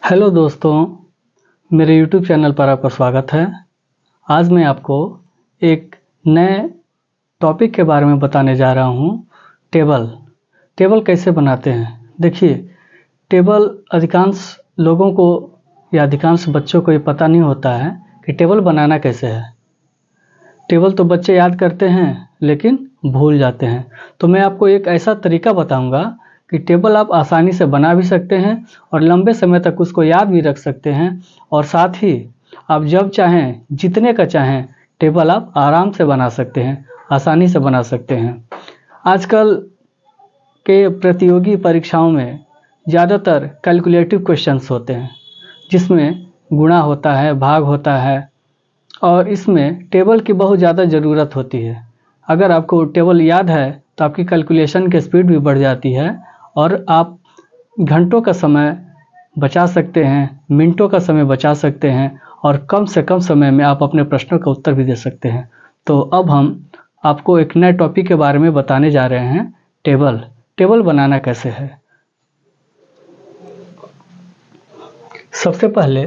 Hello दोस्तों, मेरे YouTube channel पर आपका स्वागत है। आज मैं आपको एक नए टॉपिक के बारे में बताने जा रहा हूँ। टेबल कैसे बनाते हैं। देखिए, टेबल अधिकांश लोगों को या अधिकांश बच्चों को ये पता नहीं होता है कि टेबल बनाना कैसे है। टेबल तो बच्चे याद करते हैं लेकिन भूल जाते हैं। तो मैं आपको एक ऐसा तरीका बताऊंगा कि टेबल आप आसानी से बना भी सकते हैं और लंबे समय तक उसको याद भी रख सकते हैं, और साथ ही आप जब चाहें, जितने का चाहें, टेबल आप आराम से बना सकते हैं, आसानी से बना सकते हैं। आजकल के प्रतियोगी परीक्षाओं में ज़्यादातर कैलकुलेटिव क्वेश्चंस होते हैं, जिसमें गुणा होता है, भाग होता है, और इसमें टेबल की बहुत ज़्यादा ज़रूरत होती है। अगर आपको टेबल याद है तो आपकी कैलकुलेशन की स्पीड भी बढ़ जाती है और आप घंटों का समय बचा सकते हैं, मिनटों का समय बचा सकते हैं, और कम से कम समय में आप अपने प्रश्नों का उत्तर भी दे सकते हैं। तो अब हम आपको एक नए टॉपिक के बारे में बताने जा रहे हैं। टेबल बनाना कैसे है। सबसे पहले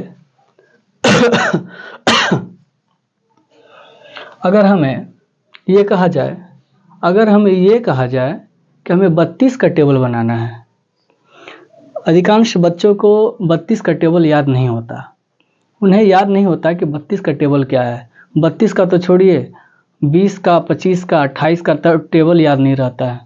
अगर हमें ये कहा जाए कि हमें 32 का टेबल बनाना है। अधिकांश बच्चों को 32 का टेबल याद नहीं होता। उन्हें याद नहीं होता कि 32 का टेबल क्या है। 32 का तो छोड़िए, 20 का, 25 का, 28 का टेबल याद नहीं रहता है।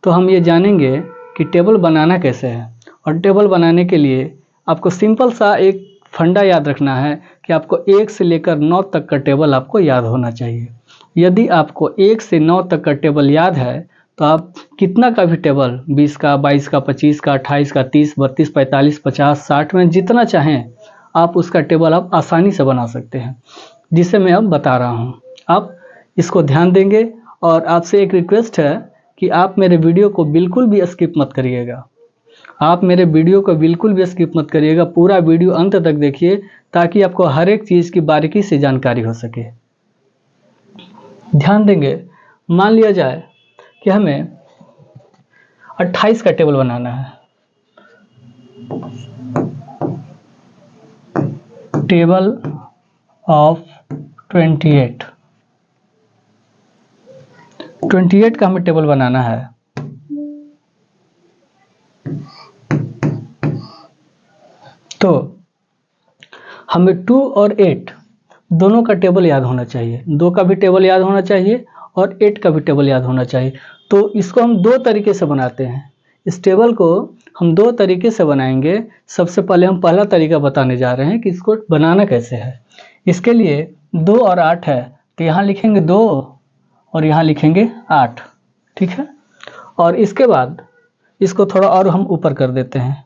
तो हम ये जानेंगे कि टेबल बनाना कैसे है। और टेबल बनाने के लिए आपको सिंपल सा एक फंडा याद रखना है कि आपको 1 से लेकर 9 तक का टेबल आपको याद होना चाहिए। यदि आपको 1 से 9 तक का टेबल याद है तो आप कितना का भी टेबल, 20 का, 22 का, 25 का, 28 का, 30, 32, 45, 50, 60 में जितना चाहें आप उसका टेबल आप आसानी से बना सकते हैं, जिसे मैं अब बता रहा हूँ। आप इसको ध्यान देंगे, और आपसे एक रिक्वेस्ट है कि आप मेरे वीडियो को बिल्कुल भी स्किप मत करिएगा। पूरा वीडियो अंत तक देखिए, ताकि आपको हर एक चीज़ की बारीकी से जानकारी हो सके। ध्यान देंगे, मान लिया जाए कि हमें 28 का टेबल बनाना है। टेबल ऑफ 28 का हमें टेबल बनाना है। तो हमें 2 और 8 दोनों का टेबल याद होना चाहिए। 2 का भी टेबल याद होना चाहिए और 8 का भी टेबल याद होना चाहिए। तो इसको हम 2 तरीके से बनाते हैं। इस टेबल को हम 2 तरीके से बनाएंगे। सबसे पहले हम पहला तरीका बताने जा रहे हैं कि इसको बनाना कैसे है। इसके लिए 2 और 8 है, तो यहाँ लिखेंगे 2 और यहाँ लिखेंगे 8, ठीक है। और इसके बाद इसको थोड़ा और हम ऊपर कर देते हैं।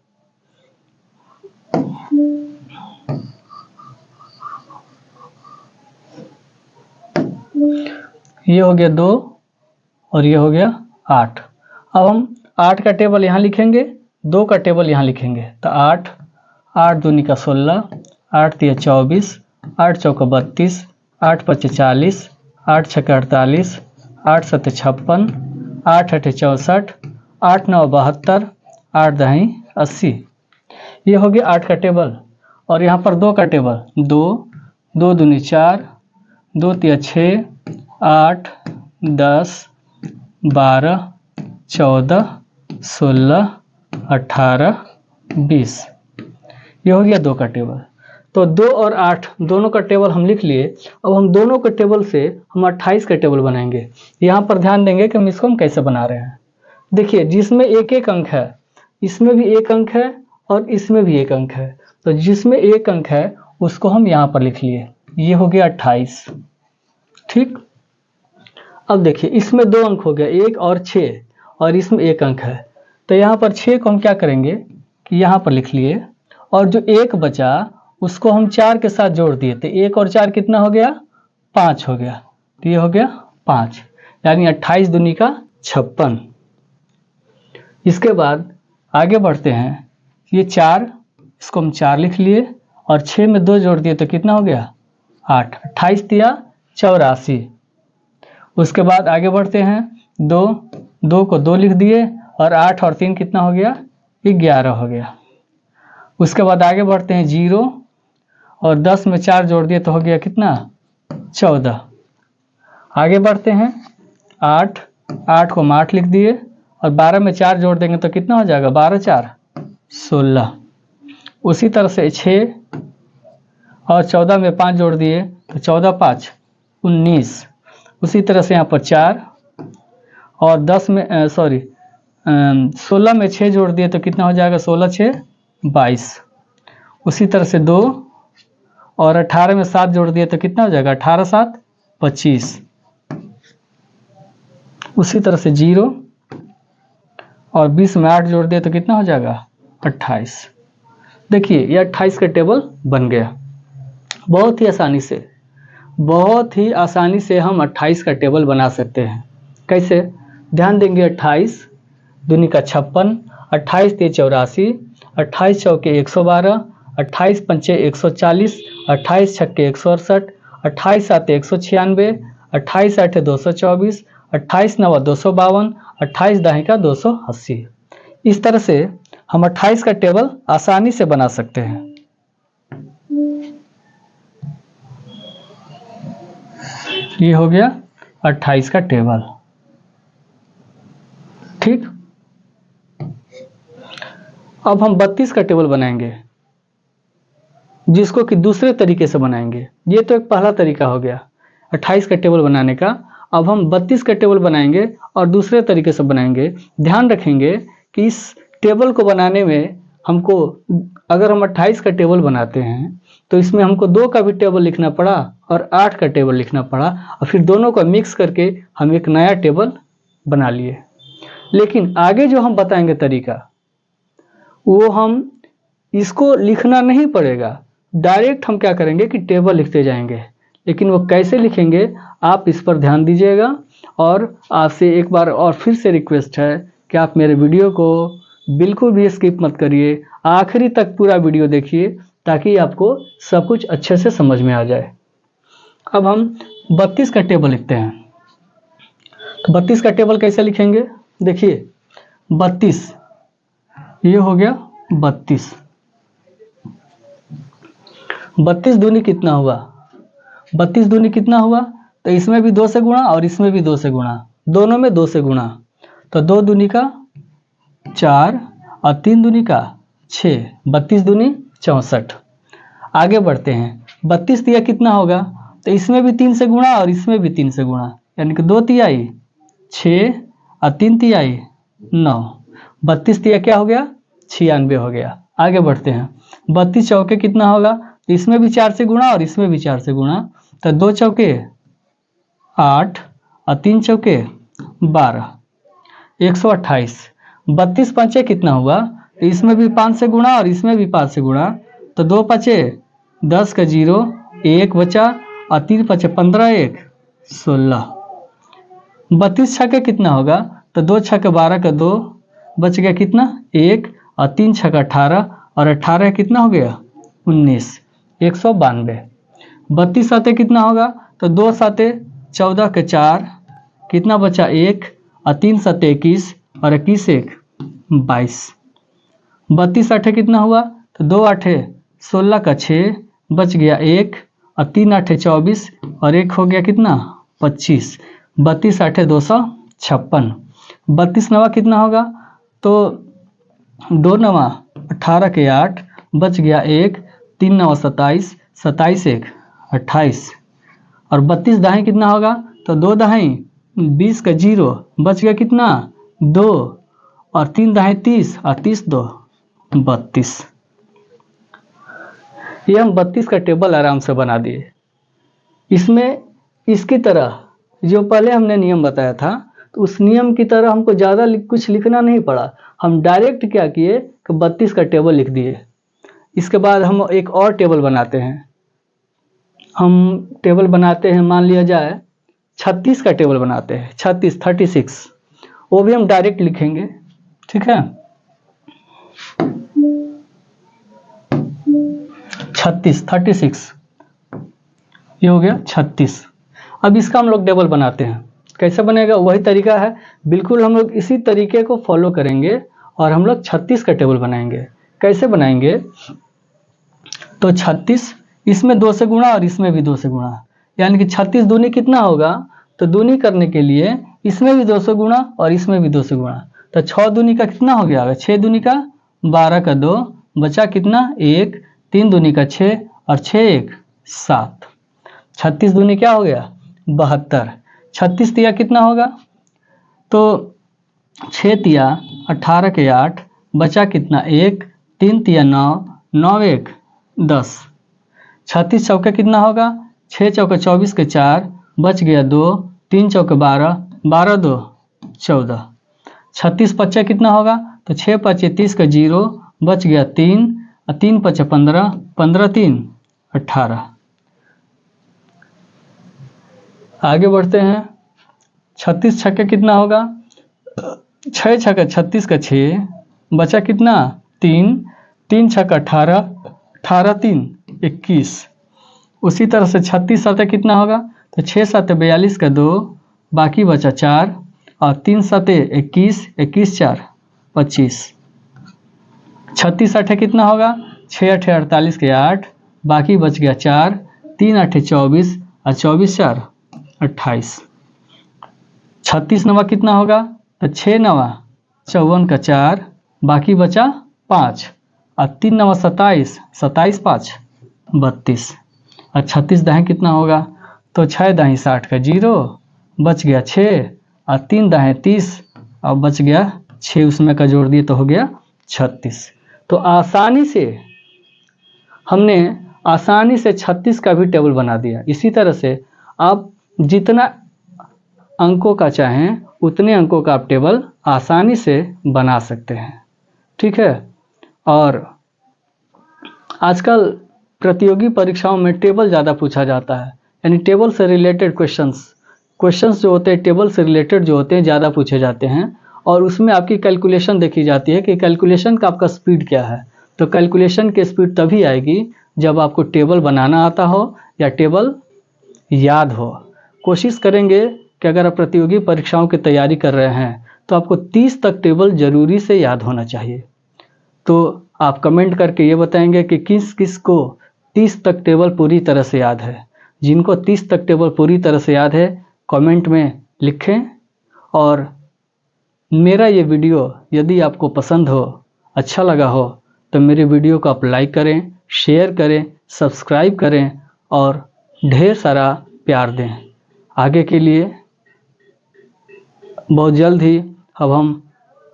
ये हो गया 2 और ये हो गया 8। अब हम 8 का टेबल यहाँ लिखेंगे, 2 का टेबल यहाँ लिखेंगे। तो 8 दूनी का 16, 8 तिया 24, 8 चौका 32, 8 पचे 40, 8 छक्का 48, 8 सत्ते 56, 8 अठे 64, 8 नौ 72, 8 दही 80। ये हो गया 8 का टेबल। और यहाँ पर 2 का टेबल, 2 दूनी 4, 2 तिया 6, 8 10 12 14 16 18 20। ये हो गया 2 का टेबल। तो 2 और 8 दोनों का टेबल हम लिख लिए। अब हम दोनों के टेबल से हम 28 का टेबल बनाएंगे। यहाँ पर ध्यान देंगे कि हम कैसे बना रहे हैं। देखिए, जिसमें एक एक अंक है, इसमें भी एक अंक है और इसमें भी एक अंक है। तो जिसमें एक अंक है उसको हम यहाँ पर लिख लिए। ये हो गया 28, ठीक। अब देखिए, इसमें 2 अंक हो गया, 1 और 6, और इसमें 1 अंक है। तो यहाँ पर 6 को हम क्या करेंगे कि यहाँ पर लिख लिए, और जो 1 बचा उसको हम 4 के साथ जोड़ दिए। तो 1 और 4 कितना हो गया, 5 हो गया। तो ये हो गया 5, यानी 28 दूनी का 56। इसके बाद आगे बढ़ते हैं। ये 4, इसको हम 4 लिख लिए, और 6 में 2 जोड़ दिए तो कितना हो गया 8। 28 तिया 84। उसके बाद आगे बढ़ते हैं। 2 को 2 लिख दिए और 8 और 3 कितना हो गया, 11 हो गया। उसके बाद आगे बढ़ते हैं, 0 और 10 में 4 जोड़ दिए तो हो गया कितना, 14। आगे बढ़ते हैं, 8 को हम 8 लिख दिए और 12 में 4 जोड़ देंगे तो कितना हो जाएगा, 12 4 16। उसी तरह से 6 और 14 में 5 जोड़ दिए तो 14 5 19। उसी तरह से यहाँ पर 4 और 16 में 6 जोड़ दिए तो कितना हो जाएगा, 16 6 22। उसी तरह से 2 और 18 में 7 जोड़ दिए तो कितना हो जाएगा, 18 7 25। उसी तरह से 0 और 20 में 8 जोड़ दिए तो कितना हो जाएगा, 28। देखिए ये 28 का टेबल बन गया। बहुत ही आसानी से हम 28 का टेबल बना सकते हैं। कैसे, ध्यान देंगे, 28 दूनी का 56, 28 3 84, 28 चौके 112, 28 पंचे 140, 28 छक्के 168, 28 साते 196, 28 आठे 224, 28 नवा 252, 28 दाही का 280। इस तरह से हम 28 का टेबल आसानी से बना सकते हैं। ये हो गया 28 का टेबल। ठीक, अब हम 32 का टेबल बनाएंगे, जिसको कि दूसरे तरीके से बनाएंगे। ये तो एक पहला तरीका हो गया 28 का टेबल बनाने का। अब हम 32 का टेबल बनाएंगे और दूसरे तरीके से बनाएंगे। ध्यान रखेंगे कि इस टेबल को बनाने में हमको, अगर हम 28 का टेबल बनाते हैं तो इसमें हमको 2 का भी टेबल लिखना पड़ा और 8 का टेबल लिखना पड़ा, और फिर दोनों को मिक्स करके हम एक नया टेबल बना लिए। लेकिन आगे जो हम बताएंगे तरीका, वो हम इसको लिखना नहीं पड़ेगा, डायरेक्ट हम क्या करेंगे कि टेबल लिखते जाएंगे। लेकिन वो कैसे लिखेंगे आप इस पर ध्यान दीजिएगा। और आपसे एक बार और फिर से रिक्वेस्ट है कि आप मेरे वीडियो को बिल्कुल भी स्किप मत करिए, आखिरी तक पूरा वीडियो देखिए ताकि आपको सब कुछ अच्छे से समझ में आ जाए। अब हम 32 का टेबल लिखते हैं। तो 32 का टेबल कैसे लिखेंगे, देखिए 32, ये हो गया 32। 32 दूनी कितना हुआ, 32 दूनी कितना हुआ, तो इसमें भी 2 से गुणा और इसमें भी 2 से गुणा, दोनों में 2 से गुणा, तो 2 दूनी का 4 और 3 दूनी का 6, 32 दूनी 64। आगे बढ़ते हैं, 32 तिया कितना होगा, तो इसमें भी 3 से गुणा और इसमें भी 3 से गुणा, यानी कि 2 तिहाई 6 और 3 तिहाई 9। 32 तिया क्या हो गया, 96 हो गया। आगे बढ़ते हैं, 32 चौके कितना होगा, तो इसमें भी 4 से गुणा और इसमें भी 4 से गुणा, तो 2 चौके 8 और 3 चौके 12, 128। 32 पंचे कितना हुआ, तो इसमें भी 5 से गुणा और इसमें भी 5 से गुणा, तो 2 पचे 10 का 0, 1 बचा और 3 पचे 15, 1 16। 32 छक्के कितना होगा, तो 2 छक्के 12 का 2, बच गया कितना 1 और 3 छक्का 18 और 18 कितना हो गया 19, 192। 32 साते कितना होगा, तो 2 साते 14 के 4, कितना बचा 1 और 3 साते 21 और 21 1 22। 32 आठे कितना हुआ, तो 2 आठे 16 का 6, बच गया 1 और 3 आठे 24 और 1 हो गया कितना 25। 32 आठे 256। 32 नवा कितना होगा, तो 2 नवा 18 के 8, बच गया 1, 3 नवा 27, 27 1 28। और 32 दाही कितना होगा, तो 2 दाही 20 का 0, बच गया कितना 2 और 3 दाही 30 और 30 2 32। ये हम 32 का टेबल आराम से बना दिए। इसमें इसकी तरह जो पहले हमने नियम बताया था, तो उस नियम की तरह हमको ज़्यादा कुछ लिखना नहीं पड़ा। हम डायरेक्ट क्या किए कि 32 का टेबल लिख दिए। इसके बाद हम एक और टेबल बनाते हैं। हम टेबल बनाते हैं, मान लिया जाए 36 का टेबल बनाते हैं, 36, वो भी हम डायरेक्ट लिखेंगे। ठीक है, 36, ये हो गया 36। अब इसका हम लोग टेबल बनाते हैं। कैसे बनेगा? वही तरीका है, बिल्कुल हम लोग इसी तरीके को फॉलो करेंगे और हम लोग 36 का टेबल बनाएंगे। कैसे बनाएंगे? तो 36 इसमें 2 से गुणा और इसमें भी 2 से गुणा, यानी कि 36 दूनी कितना होगा? तो दूनी करने के लिए इसमें भी 2 से गुणा और इसमें भी 2 से गुणा, तो 6 दूनी का कितना हो गया? 6 दूनी का 12 का 2, बचा कितना? 1, 3 दूनी का 6 और 6 1 7। 36 दूनी क्या हो गया? 72। 36 तिया कितना होगा? तो 6 तिया 18 के 8, बचा कितना? 1, 3 तिया 9, 9 1 10। 36 चौके कितना होगा? 6 चौके 24 के 4, बच गया 2, 3 चौके 12, 12 2 14। 36 पच्चे कितना होगा? तो 6 पच्चे 30 का 0, बच गया 3 और 3 पच्चे 15, 15 3 18। आगे बढ़ते हैं। 36 छक्के कितना होगा? 6 छक्का 36 का 6, बचा कितना? 3, 3 छक्का 18, 18 3 21। उसी तरह से 36 साते कितना होगा? तो 6 साते 42 का 2, बाकी बचा 4 और 3 साते 21, 21 4 25। 36 आठे कितना होगा? 6 आठे 48 के 8, बाकी बच गया 4, 3 आठे 24 और 24 4 28। 36 नवा कितना होगा? तो 6 नवा 54 का 4, बाकी बचा 5 और 3 नवा 27, 27 5 32। और 36 दाएँ कितना होगा? तो 6 दाएँ 60 का 0, बच गया 6 और 3 दाएँ 30 और बच गया 6, उसमें का जोड़ दिए तो हो गया 36। तो आसानी से हमने 36 का भी टेबल बना दिया। इसी तरह से आप जितना अंकों का चाहें उतने अंकों का आप टेबल आसानी से बना सकते हैं। ठीक है। और आजकल प्रतियोगी परीक्षाओं में टेबल ज़्यादा पूछा जाता है, यानी टेबल से रिलेटेड क्वेश्चंस जो होते हैं टेबल से रिलेटेड जो होते हैं ज़्यादा पूछे जाते हैं। और उसमें आपकी कैलकुलेशन देखी जाती है कि कैलकुलेशन का आपका स्पीड क्या है। तो कैलकुलेशन की स्पीड तभी आएगी जब आपको टेबल बनाना आता हो या टेबल याद हो। कोशिश करेंगे कि अगर आप प्रतियोगी परीक्षाओं की तैयारी कर रहे हैं तो आपको 30 तक टेबल ज़रूरी से याद होना चाहिए। तो आप कमेंट करके ये बताएंगे कि किस किस को 30 तक टेबल पूरी तरह से याद है। जिनको 30 तक टेबल पूरी तरह से याद है कमेंट में लिखें। और मेरा ये वीडियो यदि आपको पसंद हो, अच्छा लगा हो, तो मेरे वीडियो को आप लाइक करें, शेयर करें, सब्सक्राइब करें और ढेर सारा प्यार दें। आगे के लिए बहुत जल्द ही अब हम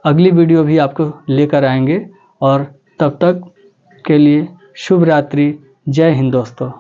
अगली वीडियो भी आपको लेकर आएंगे। और तब तक के लिए शुभ रात्रि। जय हिंद दोस्तों।